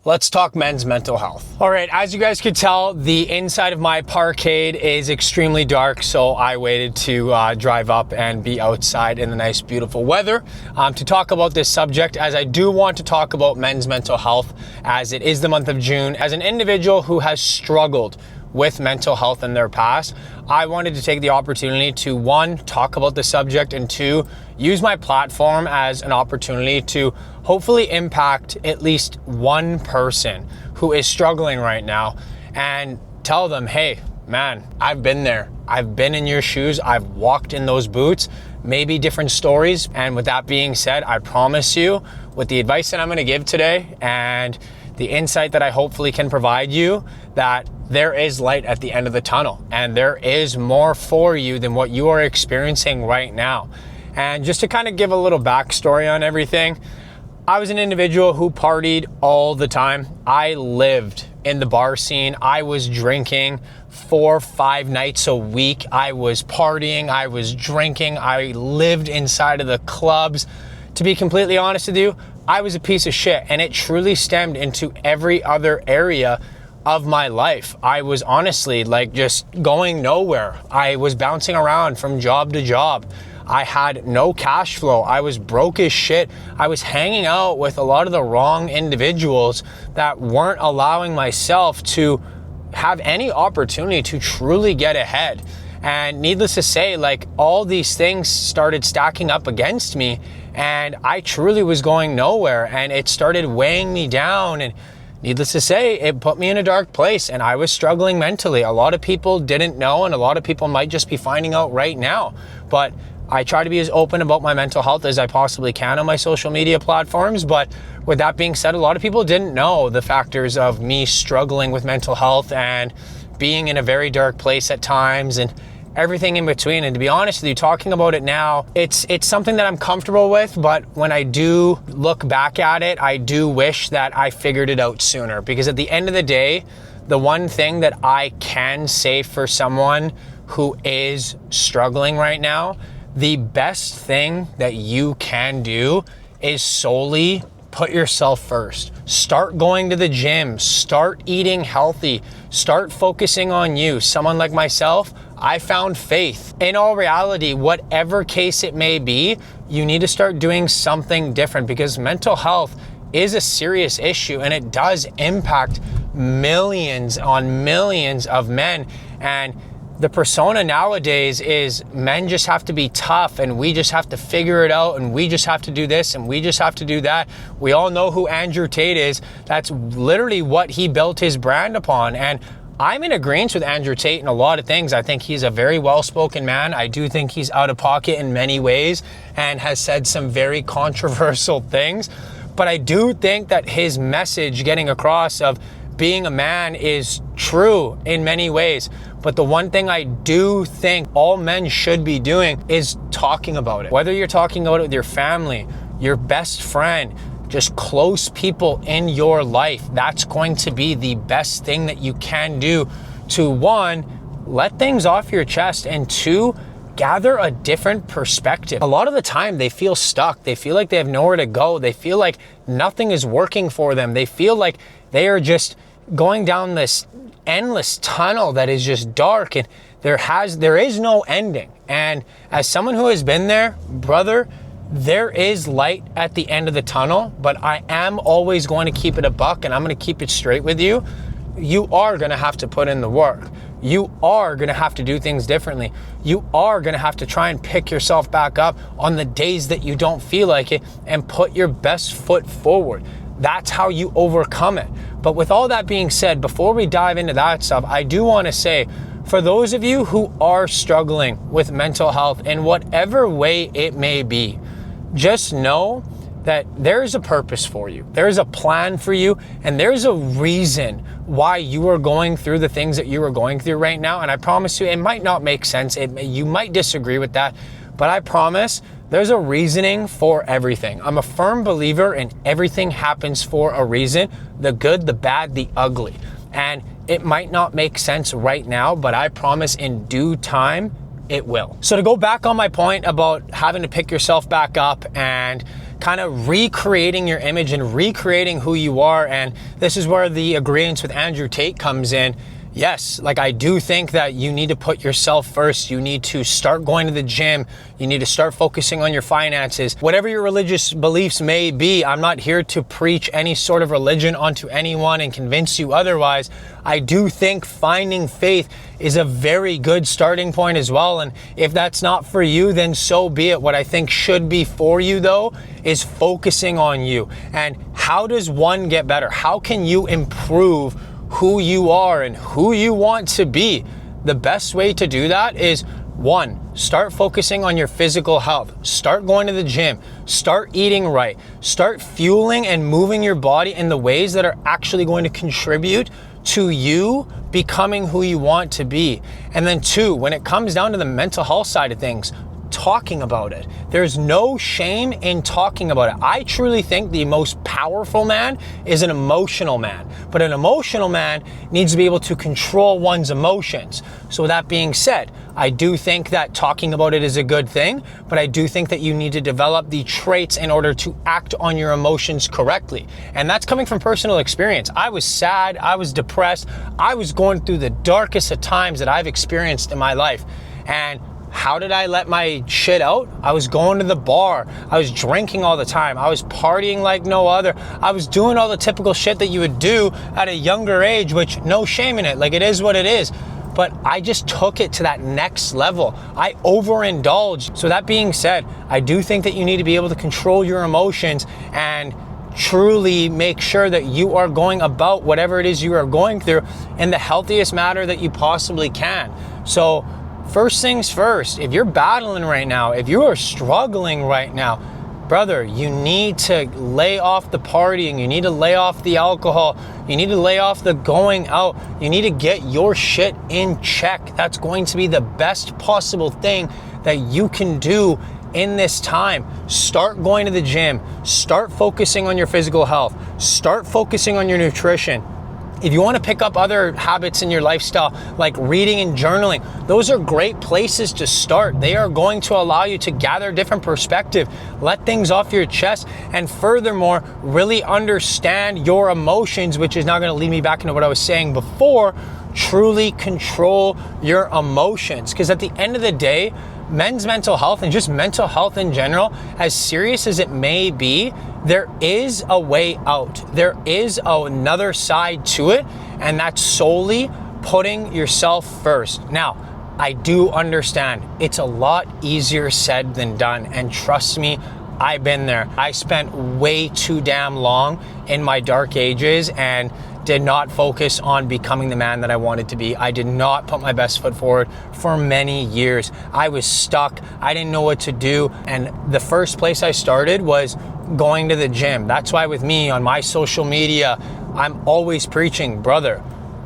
Let's talk men's mental health. All right, as you guys could tell, the inside of my Parkade is extremely dark, so I waited to drive up and be outside in the nice, beautiful weather to talk about this subject, as I do want to talk about men's mental health, as it is the month of June. As an individual who has struggled with mental health in their past, I wanted to take the opportunity to, one, talk about the subject, and two, use my platform as an opportunity to hopefully impact at least one person who is struggling right now and tell them, hey, man, I've been there. I've been in your shoes. I've walked in those boots, maybe different stories. And with that being said, I promise you, with the advice that I'm gonna give today and the insight that I hopefully can provide you, that there is light at the end of the tunnel and there is more for you than what you are experiencing right now. And just to kind of give a little backstory on everything, I was an individual who partied all the time. I lived in the bar scene. I was drinking 4-5 nights a week. I was partying, I was drinking, I lived inside of the clubs. To be completely honest with you, I was a piece of shit, and it truly stemmed into every other area of my life. I was honestly like just going nowhere. I was bouncing around from job to job. I had no cash flow. I was broke as shit. I was hanging out with a lot of the wrong individuals that weren't allowing myself to have any opportunity to truly get ahead. And needless to say, like, all these things started stacking up against me, and I truly was going nowhere, and it started weighing me down. And needless to say, it put me in a dark place, and I was struggling mentally. A lot of people didn't know, and a lot of people might just be finding out right now. But I try to be as open about my mental health as I possibly can on my social media platforms. But with that being said, a lot of people didn't know the factors of me struggling with mental health and being in a very dark place at times and everything in between. And to be honest with you, talking about it now, it's something that I'm comfortable with, but when I do look back at it, I do wish that I figured it out sooner. Because at the end of the day, the one thing that I can say for someone who is struggling right now, the best thing that you can do is solely put yourself first. Start going to the gym, start eating healthy, start focusing on you. Someone like myself, I found faith. In all reality, whatever case it may be, you need to start doing something different, because mental health is a serious issue and it does impact millions on millions of men. And the persona nowadays is men just have to be tough, and we just have to figure it out, and we just have to do this, and we just have to do that. We all know who Andrew Tate is. That's literally what he built his brand upon. And I'm in agreement with Andrew Tate in a lot of things. I think he's a very well-spoken man. I do think he's out of pocket in many ways and has said some very controversial things. But I do think that his message getting across of being a man is true in many ways. But the one thing I do think all men should be doing is talking about it. Whether you're talking about it with your family, your best friend, just close people in your life, that's going to be the best thing that you can do to, one, let things off your chest, and two, gather a different perspective. A lot of the time they feel stuck. They feel like they have nowhere to go. They feel like nothing is working for them. They feel like they are just going down this endless tunnel that is just dark, and there is no ending. And as someone who has been there, brother, there is light at the end of the tunnel, but I am always going to keep it a buck, and I'm going to keep it straight with you. You are going to have to put in the work. You are going to have to do things differently. You are going to have to try and pick yourself back up on the days that you don't feel like it and put your best foot forward. That's how you overcome it. But with all that being said, before we dive into that stuff, I do want to say, for those of you who are struggling with mental health in whatever way it may be, just know that there's a purpose for you. There's a plan for you, and there's a reason why you are going through the things that you are going through right now. And I promise you, it might not make sense. You might disagree with that, but I promise there's a reasoning for everything. I'm a firm believer in everything happens for a reason, the good, the bad, the ugly. And it might not make sense right now, but I promise in due time, it will. So to go back on my point about having to pick yourself back up and kind of recreating your image and recreating who you are. And this is where the agreement with Andrew Tate comes in. Yes, like I do think that you need to put yourself first. You need to start going to the gym. You need to start focusing on your finances. Whatever your religious beliefs may be, I'm not here to preach any sort of religion onto anyone and convince you otherwise. I do think finding faith is a very good starting point as well. And if that's not for you, then so be it. What I think should be for you though, is focusing on you. And how does one get better? How can you improve who you are and who you want to be? The best way to do that is, one, start focusing on your physical health. Start going to the gym. Start eating right. Start fueling and moving your body in the ways that are actually going to contribute to you becoming who you want to be. And then two, when it comes down to the mental health side of things, talking about it. There's no shame in talking about it. I truly think the most powerful man is an emotional man, but an emotional man needs to be able to control one's emotions. So with that being said, I do think that talking about it is a good thing, but I do think that you need to develop the traits in order to act on your emotions correctly. And that's coming from personal experience. I was sad, I was depressed, I was going through the darkest of times that I've experienced in my life. And how did I let my shit out? I was going to the bar. I was drinking all the time. I was partying like no other. I was doing all the typical shit that you would do at a younger age, which no shame in it. Like, it is what it is. But I just took it to that next level. I overindulged. So that being said, I do think that you need to be able to control your emotions and truly make sure that you are going about whatever it is you are going through in the healthiest manner that you possibly can. So first things first, if you're battling right now, if you are struggling right now, brother, you need to lay off the partying, you need to lay off the alcohol, you need to lay off the going out, you need to get your shit in check. That's going to be the best possible thing that you can do in this time. Start going to the gym, start focusing on your physical health, start focusing on your nutrition. If you want to pick up other habits in your lifestyle, like reading and journaling, those are great places to start. They are going to allow you to gather different perspective, let things off your chest, and furthermore, really understand your emotions, which is now going to lead me back into what I was saying before. Truly control your emotions. Because at the end of the day, men's mental health and just mental health in general, as serious as it may be, there is a way out. There is another side to it, and that's solely putting yourself first. Now, I do understand it's a lot easier said than done, and trust me, I've been there. I spent way too damn long in my dark ages and did not focus on becoming the man that I wanted to be. I did not put my best foot forward for many years. I was stuck. I didn't know what to do. And the first place I started was going to the gym. That's why with me on my social media, I'm always preaching, brother,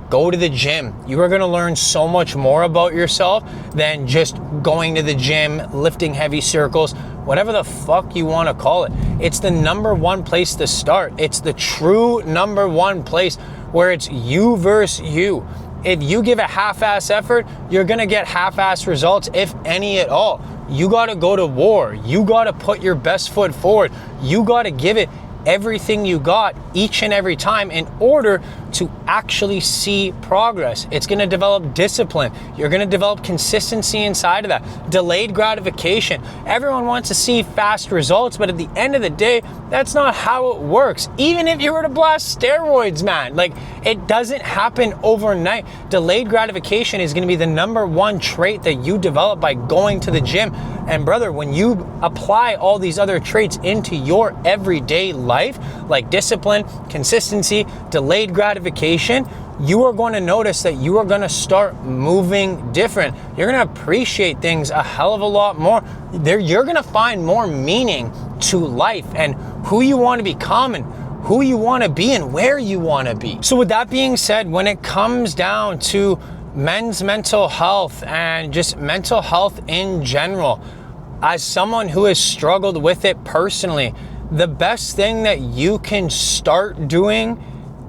go to the gym. You are gonna learn so much more about yourself than just going to the gym, lifting heavy circles, whatever the fuck you wanna call it. It's the number one place to start. It's the true number one place where it's you versus you. If you give a half-ass effort, you're gonna get half-ass results, if any at all. You gotta go to war. You gotta put your best foot forward. You gotta give it everything you got each and every time in order to actually see progress. It's going to develop discipline. You're going to develop consistency inside of that. Delayed gratification. Everyone wants to see fast results, but at the end of the day, that's not how it works. Even if you were to blast steroids, man, like, it doesn't happen overnight. Delayed gratification is going to be the number one trait that you develop by going to the gym. And brother, when you apply all these other traits into your everyday life, like discipline, consistency, delayed gratification, you are going to notice that you are going to start moving different. You're going to appreciate things a hell of a lot more. You're going to find more meaning to life and who you want to become and who you want to be and where you want to be. So with that being said, when it comes down to men's mental health and just mental health in general, as someone who has struggled with it personally, the best thing that you can start doing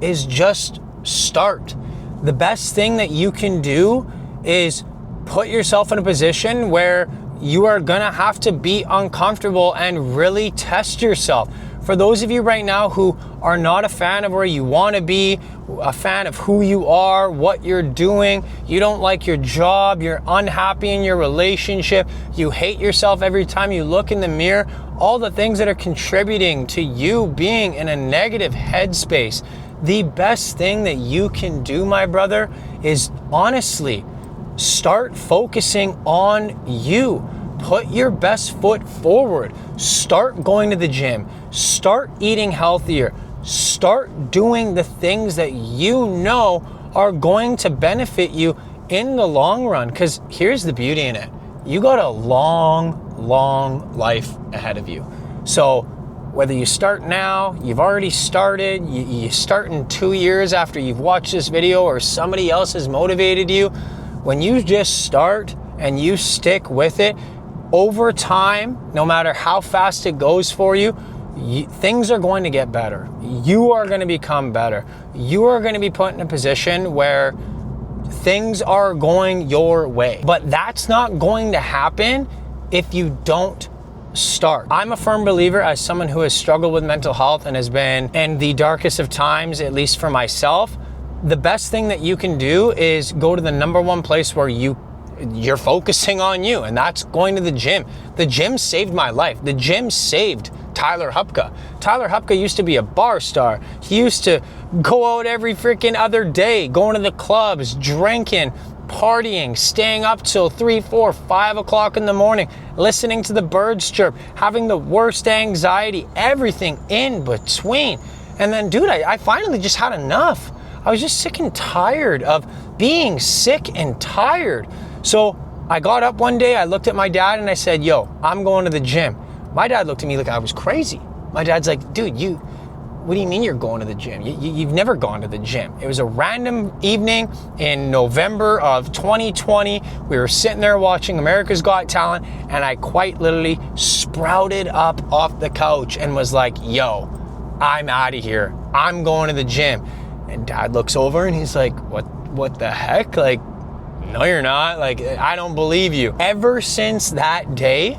is just start. The best thing that you can do is put yourself in a position where you are gonna have to be uncomfortable and really test yourself. For those of you right now who are not a fan of where you want to be, a fan of who you are, what you're doing, you don't like your job, you're unhappy in your relationship, you hate yourself every time you look in the mirror, all the things that are contributing to you being in a negative headspace, the best thing that you can do, my brother, is honestly start focusing on you. Put your best foot forward. Start going to the gym. Start eating healthier. Start doing the things that you know are going to benefit you in the long run. Because here's the beauty in it. You got a long, long life ahead of you. So whether you start now, you've already started, you start in 2 years after you've watched this video or somebody else has motivated you, when you just start and you stick with it, over time, no matter how fast it goes for you, things are going to get better. You are going to become better. You are going to be put in a position where things are going your way. But that's not going to happen if you don't start. I'm a firm believer, as someone who has struggled with mental health and has been in the darkest of times, at least for myself, the best thing that you can do is go to the number one place where you're focusing on you, and that's going to the gym. The gym saved my life. The gym saved Tyler Hupka. Tyler Hupka used to be a bar star. He used to go out every freaking other day, going to the clubs, drinking, partying, staying up till 3, 4, 5 o'clock in the morning, listening to the birds chirp, having the worst anxiety, everything in between. And then, dude, I finally just had enough. I was just sick and tired of being sick and tired. So I got up one day, I looked at my dad and I said, yo, I'm going to the gym. My dad looked at me like I was crazy. My dad's like, dude, what do you mean you're going to the gym? You've never gone to the gym. It was a random evening in November of 2020. We were sitting there watching America's Got Talent, and I quite literally sprouted up off the couch and was like, yo, I'm out of here. I'm going to the gym. And Dad looks over and he's like, what the heck? Like, no, you're not. Like, I don't believe you. Ever since that day,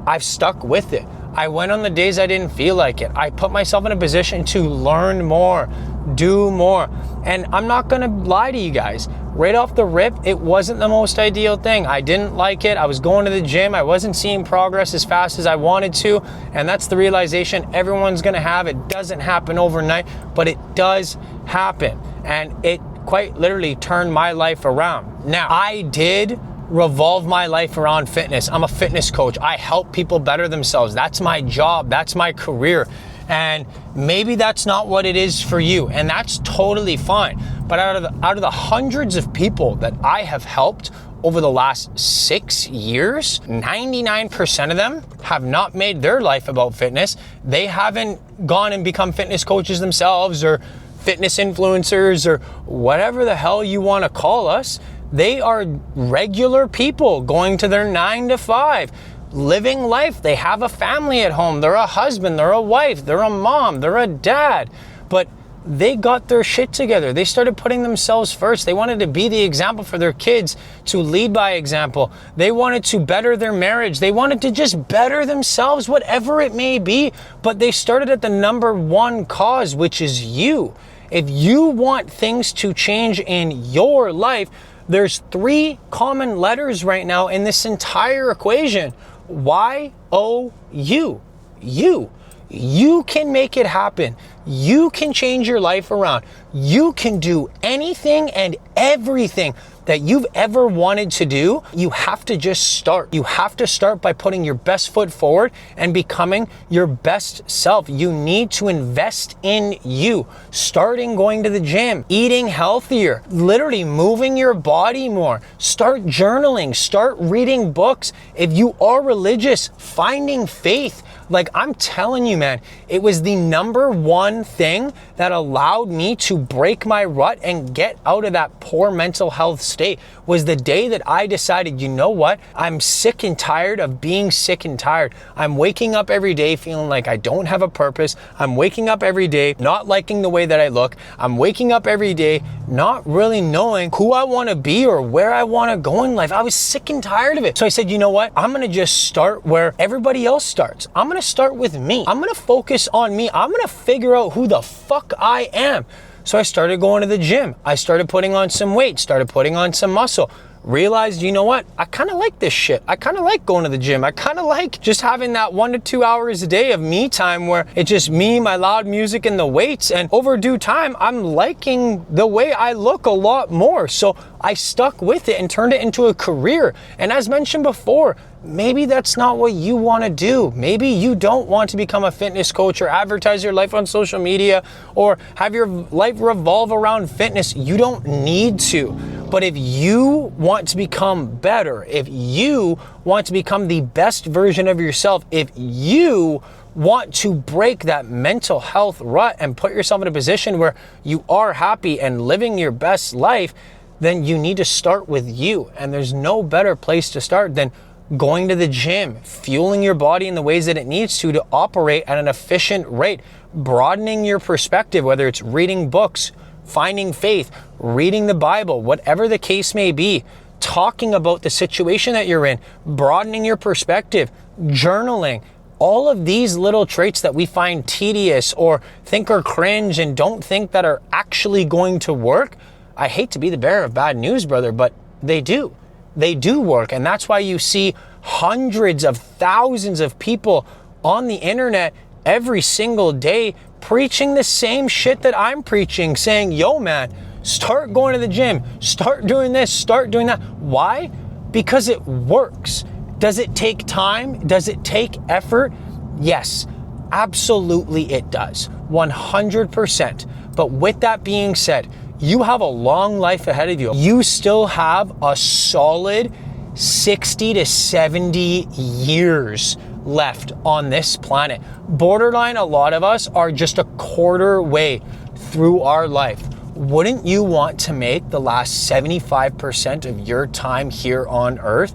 I've stuck with it. I went on the days I didn't feel like it. I put myself in a position to learn more, do more. And I'm not gonna lie to you guys. Right off the rip, it wasn't the most ideal thing. I didn't like it. I was going to the gym. I wasn't seeing progress as fast as I wanted to. And that's the realization everyone's gonna have. It doesn't happen overnight, but it does happen. And it quite literally turned my life around. Now, I did revolve my life around fitness. I'm a fitness coach. I help people better themselves. That's my job. That's my career. And maybe that's not what it is for you, and that's totally fine. But out of the hundreds of people that I have helped over the last 6 years, 99% of them have not made their life about fitness. They haven't gone and become fitness coaches themselves or fitness influencers or whatever the hell you want to call us. They are regular people going to their 9 to 5, living life. They have a family at home. They're a husband, they're a wife, they're a mom, they're a dad. But they got their shit together. They started putting themselves first. They wanted to be the example for their kids, to lead by example. They wanted to better their marriage. They wanted to just better themselves, whatever it may be. But they started at the number one cause, which is you. If you want things to change in your life, there's 3 common letters right now in this entire equation. Y-O-U. You. You can make it happen. You can change your life around. You can do anything and everything that you've ever wanted to do. You have to just start. You have to start by putting your best foot forward and becoming your best self. You need to invest in you. Starting going to the gym, eating healthier, literally moving your body more. Start journaling, start reading books. If you are religious, finding faith. Like, I'm telling you, man, it was the number one thing that allowed me to break my rut and get out of that poor mental health state. Was the day that I decided, you know what? I'm sick and tired of being sick and tired. I'm waking up every day feeling like I don't have a purpose. I'm waking up every day not liking the way that I look. I'm waking up every day not really knowing who I want to be or where I want to go in life. I was sick and tired of it. So I said, you know what? I'm going to just start where everybody else starts. I'm going to start with me. I'm going to focus on me. I'm going to figure out who the fuck I am. So I started going to the gym. I started putting on some weight, started putting on some muscle. Realized, you know what? I kind of like this shit. I kind of like going to the gym. I kind of like just having that 1 to 2 hours a day of me time where it's just me, my loud music, and the weights. And over due time, I'm liking the way I look a lot more. So I stuck with it and turned it into a career. And as mentioned before, maybe that's not what you want to do. Maybe you don't want to become a fitness coach or advertise your life on social media or have your life revolve around fitness. You don't need to. But if you want to become better, if you want to become the best version of yourself, if you want to break that mental health rut and put yourself in a position where you are happy and living your best life, then you need to start with you. And there's no better place to start than going to the gym, fueling your body in the ways that it needs to operate at an efficient rate, broadening your perspective, whether it's reading books, finding faith, reading the Bible, whatever the case may be, talking about the situation that you're in, broadening your perspective, journaling, all of these little traits that we find tedious or think are cringe and don't think that are actually going to work. I hate to be the bearer of bad news, brother, but they do. They do work. And that's why you see hundreds of thousands of people on the internet every single day preaching the same shit that I'm preaching, saying, yo, man, start going to the gym, start doing this, start doing that. Why? Because it works. Does it take time? Does it take effort? Yes, absolutely it does. 100%. But with that being said, you have a long life ahead of you. You still have a solid 60 to 70 years left on this planet. Borderline, a lot of us are just a quarter way through our life. Wouldn't you want to make the last 75% of your time here on Earth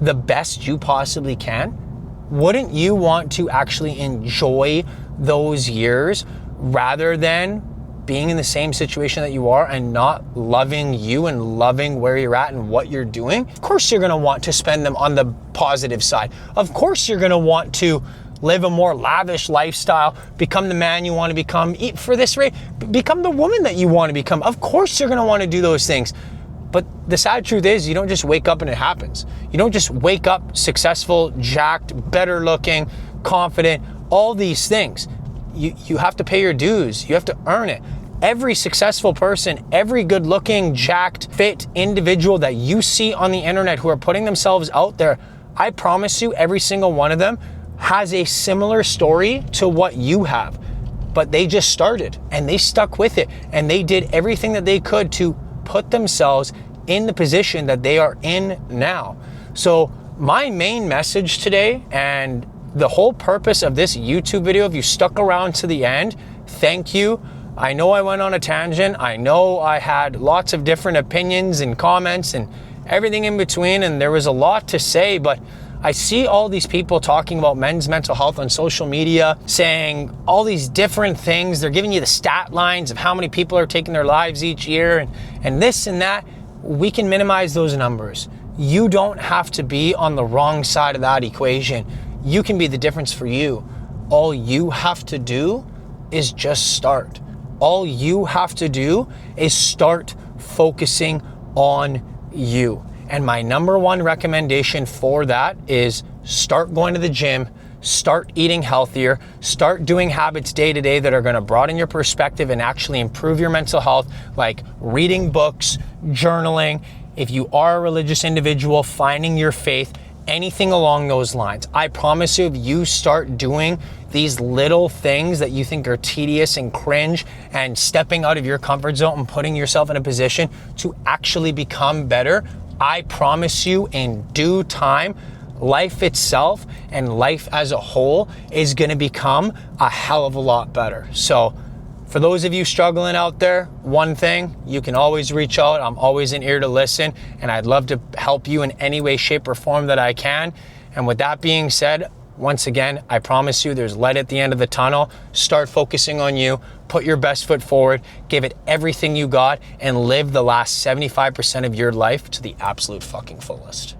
the best you possibly can? Wouldn't you want to actually enjoy those years rather than being in the same situation that you are and not loving you and loving where you're at and what you're doing? Of course you're gonna want to spend them on the positive side. Of course you're gonna want to live a more lavish lifestyle, become the man you want to become, eat for this rate, become the woman that you want to become. Of course you're gonna want to do those things. But the sad truth is you don't just wake up and it happens. You don't just wake up successful, jacked, better looking, confident, all these things. You have to pay your dues. You have to earn it. Every successful person, every good looking, jacked, fit individual that you see on the internet who are putting themselves out there, I promise you every single one of them has a similar story to what you have. But they just started and they stuck with it and they did everything that they could to put themselves in the position that they are in now. So my main message today and the whole purpose of this YouTube video, if you stuck around to the end, thank you. I know I went on a tangent. I know I had lots of different opinions and comments and everything in between, and there was a lot to say, but I see all these people talking about men's mental health on social media, saying all these different things. They're giving you the stat lines of how many people are taking their lives each year and this and that. We can minimize those numbers. You don't have to be on the wrong side of that equation. You can be the difference for you. All you have to do is just start. All you have to do is start focusing on you. And my number one recommendation for that is start going to the gym, start eating healthier, start doing habits day to day that are gonna broaden your perspective and actually improve your mental health, like reading books, journaling. If you are a religious individual, finding your faith, anything along those lines. I promise you, if you start doing these little things that you think are tedious and cringe and stepping out of your comfort zone and putting yourself in a position to actually become better, I promise you in due time, life itself and life as a whole is gonna become a hell of a lot better. So for those of you struggling out there, one thing, you can always reach out. I'm always an ear to listen, and I'd love to help you in any way, shape, or form that I can. And with that being said, once again, I promise you there's light at the end of the tunnel. Start focusing on you, put your best foot forward, give it everything you got, and live the last 75% of your life to the absolute fucking fullest.